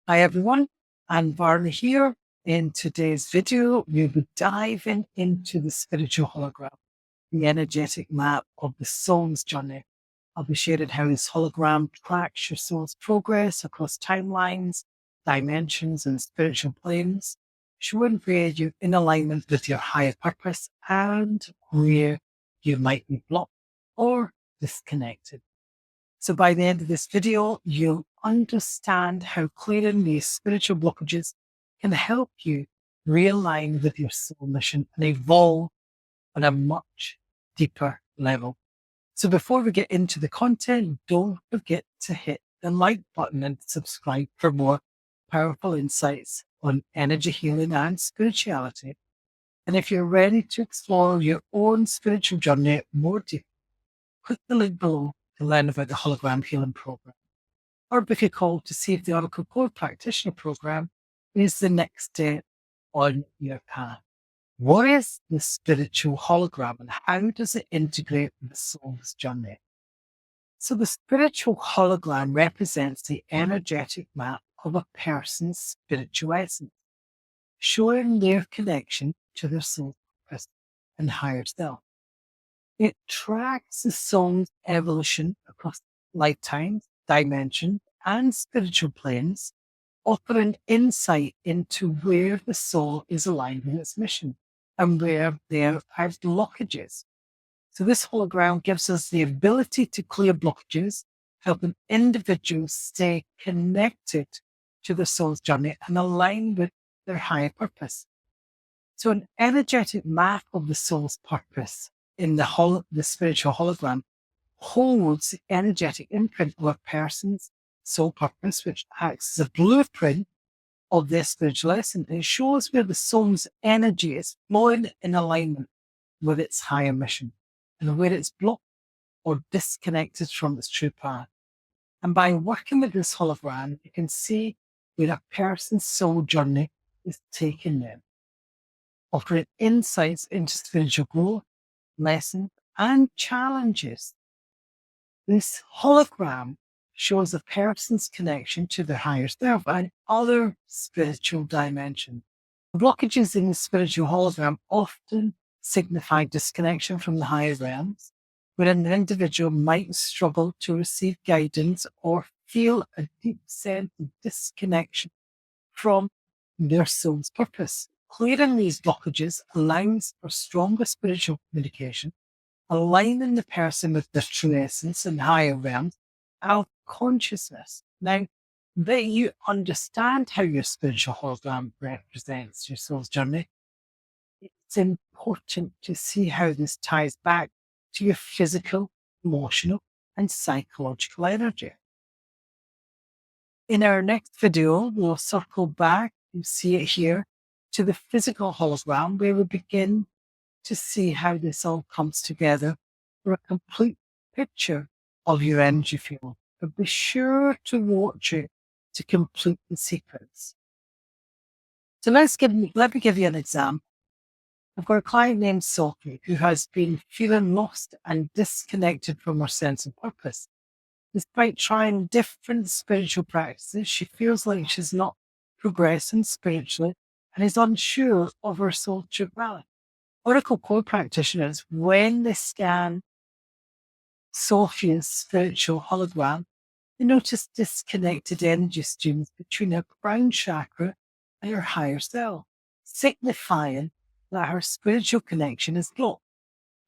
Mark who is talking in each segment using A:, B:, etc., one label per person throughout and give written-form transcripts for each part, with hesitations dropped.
A: Hi everyone, I'm Varna here. In today's video, we'll be diving into the spiritual hologram, the energetic map of the soul's journey. I'll be sharing how this hologram tracks your soul's progress across timelines, dimensions, and spiritual planes, showing where you're in alignment with your higher purpose and where you might be blocked or disconnected. So by the end of this video, you'll understand how clearing these spiritual blockages can help you realign with your soul mission and evolve on a much deeper level. So before we get into the content, don't forget to hit the like button and subscribe for more powerful insights on energy healing and spirituality. And if you're ready to explore your own spiritual journey more deeply, click the link below to learn about the Hologram Healing Program, or book a call to see if the Oracle Core Practitioner Program is the next step on your path. What is the spiritual hologram and how does it integrate with the soul's journey? So the spiritual hologram represents the energetic map of a person's spiritual essence, showing their connection to their soul purpose and higher self. It tracks the soul's evolution across lifetimes, dimensions, and spiritual planes, offering insight into where the soul is aligned with its mission and where there are blockages. So this hologram gives us the ability to clear blockages, helping individuals stay connected to the soul's journey and align with their higher purpose. So an energetic map of the soul's purpose in the spiritual hologram holds the energetic imprint of a person's soul purpose, which acts as a blueprint of their spiritual essence. It shows where the soul's energy is flowing in alignment with its higher mission and where it's blocked or disconnected from its true path. And by working with this hologram, you can see where a person's soul journey is taking them, offering insights into spiritual growth, lessons, and challenges. This hologram shows a person's connection to their higher self and other spiritual dimensions. Blockages in the spiritual hologram often signify disconnection from the higher realms, where an individual might struggle to receive guidance or feel a deep sense of disconnection from their soul's purpose. Clearing these blockages allows for stronger spiritual communication, aligning the person with their true essence and higher realms of consciousness. Now, that you understand how your spiritual hologram represents your soul's journey, it's important to see how this ties back to your physical, emotional, and psychological energy. In our next video, we'll circle back, you see it here, to the physical hologram, where we begin to see how this all comes together for a complete picture of your energy field. But be sure to watch it to complete the sequence. So let me give you an example. I've got a client named Sophie who has been feeling lost and disconnected from her sense of purpose. Despite trying different spiritual practices, she feels like she's not progressing spiritually and is unsure of her soul true value. Oracle core practitioners, when they scan Sophia's spiritual hologram, they notice disconnected energy streams between her crown chakra and her higher self, signifying that her spiritual connection is blocked.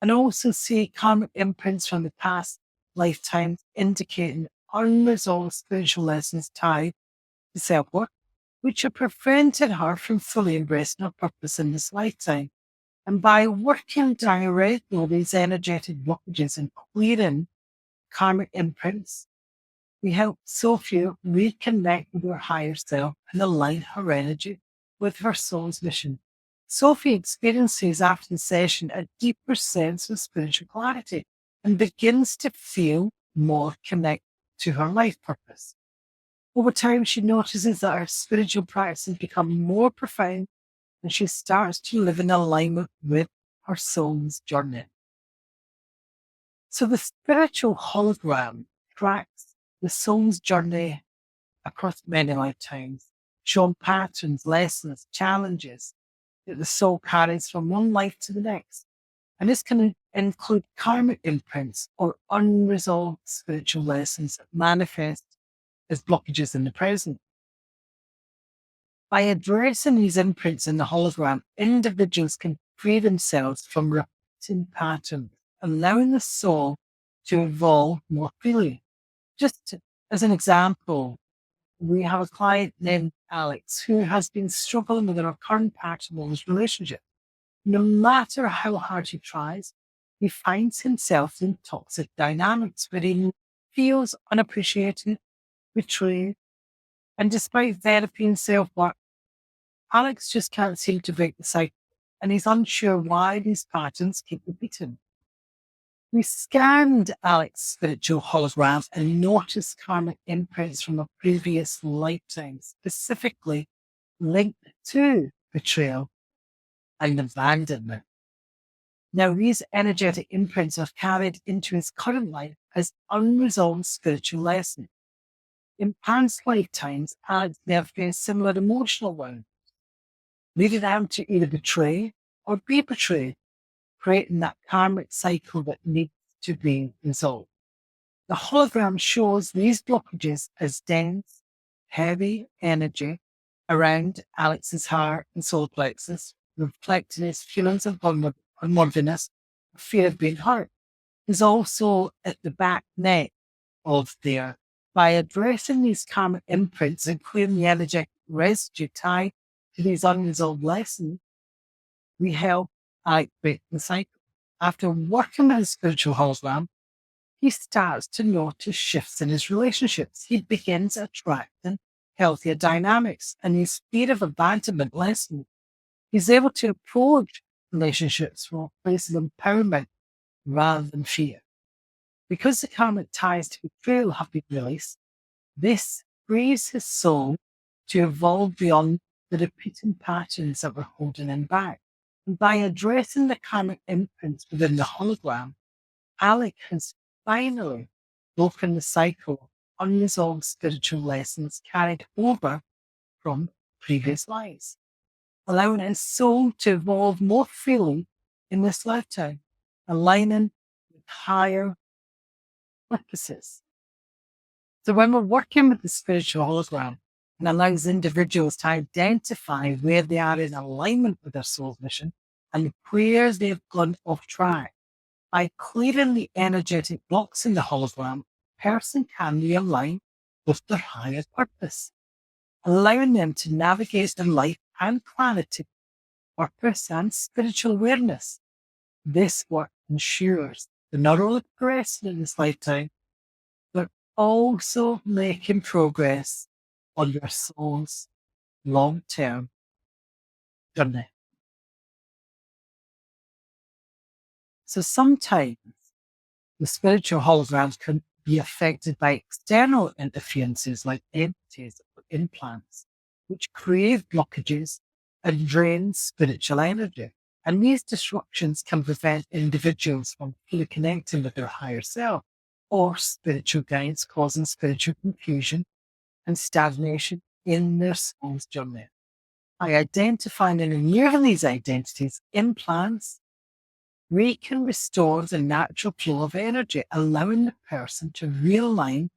A: And also see karmic imprints from the past lifetimes indicating unresolved spiritual lessons tied to self-worth, which have prevented her from fully embracing her purpose in this lifetime. And by working directly with these energetic blockages and clearing karmic imprints, we help Sophia reconnect with her higher self and align her energy with her soul's mission. Sophie experiences after the session a deeper sense of spiritual clarity and begins to feel more connected to her life purpose. Over time, she notices that her spiritual practices become more profound and she starts to live in alignment with her soul's journey. So the spiritual hologram tracks the soul's journey across many lifetimes, showing patterns, lessons, challenges that the soul carries from one life to the next. And this can include karmic imprints or unresolved spiritual lessons that manifest as blockages in the present. By addressing these imprints in the hologram, individuals can free themselves from repeating patterns, allowing the soul to evolve more freely. Just as an example, we have a client named Alex who has been struggling with a recurrent pattern in his relationship. No matter how hard he tries, he finds himself in toxic dynamics where he feels unappreciated, betrayed, and despite therapy and self-work, Alex just can't seem to break the cycle, and he's unsure why these patterns keep repeating. We scanned Alex's spiritual hologram and noticed karmic imprints from a previous lifetime, specifically linked to betrayal and abandonment. Now, these energetic imprints are carried into his current life as unresolved spiritual lessons. In past lifetimes, Alex may have faced similar emotional wounds, leading him to either betray or be betrayed, creating that karmic cycle that needs to be resolved. The hologram shows these blockages as dense, heavy energy around Alex's heart and solar plexus, reflecting his feelings of unworthiness, fear of being hurt. Is also at the back neck of there. By addressing these karmic imprints and clearing the energetic residue tied to these unresolved lessons, we help Alex break the cycle. After working with his spiritual hologram, he starts to notice shifts in his relationships. He begins attracting healthier dynamics, and his fear of abandonment lessens. He's able to approach relationships from a place of empowerment rather than fear. Because the karmic ties to betrayal have been released, this frees his soul to evolve beyond the repeating patterns that were holding him back. And by addressing the karmic imprints within the hologram, Alec has finally broken the cycle of unresolved spiritual lessons carried over from previous lives, allowing his soul to evolve more freely in this lifetime, aligning with higher purposes. So when we're working with the spiritual hologram, it allows individuals to identify where they are in alignment with their soul's mission and where they've gone off track. By clearing the energetic blocks in the hologram, a person can realign with their higher purpose, allowing them to navigate their life and clarity, purpose, and spiritual awareness. This work ensures they're not only progressing in this lifetime, but also making progress on your soul's long-term journey. So sometimes the spiritual holograms can be affected by external interferences like entities or implants, which create blockages and drain spiritual energy. And these disruptions can prevent individuals from fully connecting with their higher self or spiritual guides, causing spiritual confusion and stagnation in their soul's journey. By identifying and removing these identities, implants, we can restore the natural flow of energy, allowing the person to realign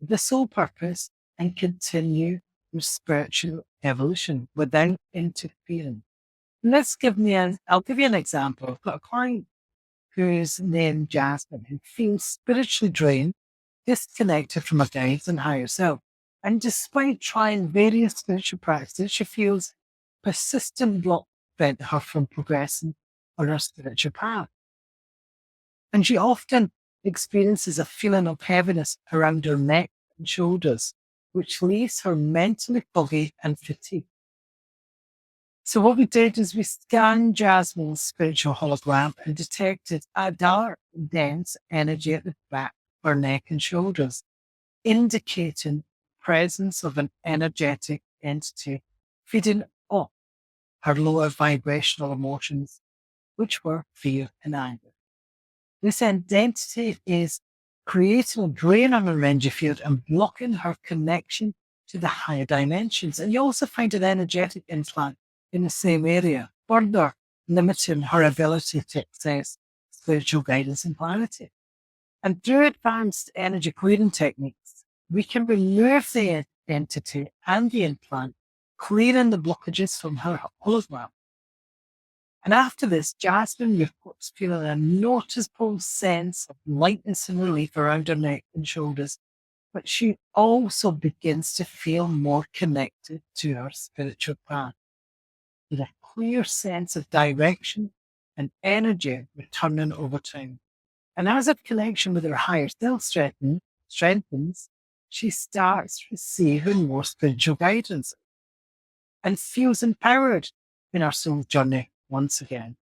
A: with the soul purpose and continue their spiritual evolution without interfering. I'll give you an example. I've got a client who's named Jasmine, who feels spiritually drained, disconnected from her guides and higher self. And despite trying various spiritual practices, she feels persistent blocks prevent her from progressing on her spiritual path. And she often experiences a feeling of heaviness around her neck and shoulders, which leaves her mentally foggy and fatigued. So what we did is we scanned Jasmine's spiritual hologram and detected a dark, dense energy at the back of her neck and shoulders, indicating presence of an energetic entity feeding off her lower vibrational emotions, which were fear and anger. This identity is creating a drain on her energy field and blocking her connection to the higher dimensions. And you also find an energetic implant in the same area, further limiting her ability to access spiritual guidance and clarity. And through advanced energy clearing techniques, we can remove the entity and the implant, clearing the blockages from her hologram. And after this, Jasmine reports feeling a noticeable sense of lightness and relief around her neck and shoulders, but she also begins to feel more connected to her spiritual path, with a clear sense of direction and energy returning over time. And as her connection with her higher self strengthens, she starts receiving more spiritual guidance and feels empowered in her soul journey once again.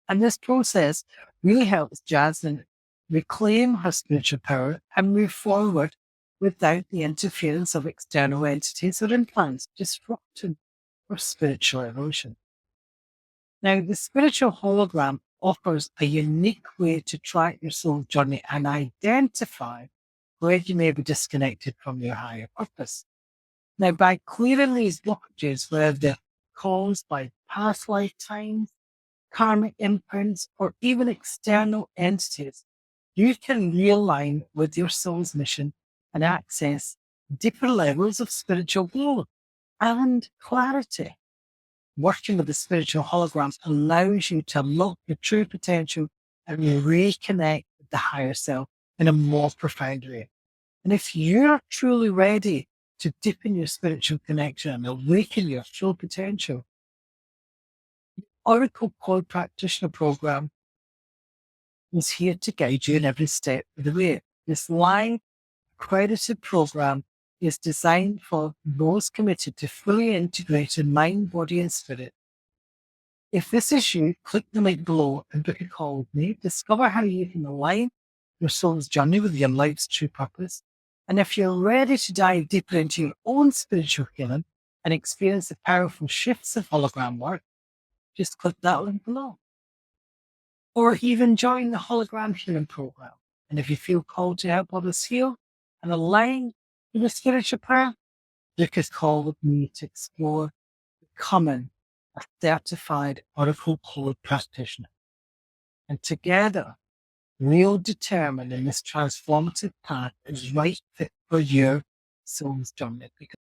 A: And this process really helps Jasmine reclaim her spiritual power and move forward without the interference of external entities or implants disrupting her spiritual evolution. Now, the spiritual hologram offers a unique way to track your soul journey and identify where you may be disconnected from your higher purpose. Now, by clearing these blockages, whether they're caused by past lifetimes, karmic imprints, or even external entities, you can realign with your soul's mission and access deeper levels of spiritual growth and clarity. Working with the spiritual holograms allows you to unlock your true potential and reconnect with the higher self in a more profound way. And if you're truly ready to deepen your spiritual connection and awaken your full potential, the Oracle Code Practitioner Program is here to guide you in every step of the way. This live accredited program is designed for those committed to fully integrating mind, body, and spirit. If this is you, click the link below and book a call with me. Discover how you can align your soul's journey with your life's true purpose. And if you're ready to dive deeper into your own spiritual healing and experience the powerful shifts of hologram work, just click that link below. Or even join the hologram healing program. And if you feel called to help others heal and align with the spiritual path, book a call with me to explore becoming a certified Oracle Code practitioner. And together, we'll determine in this transformative path is right fit for your soul's journey. Because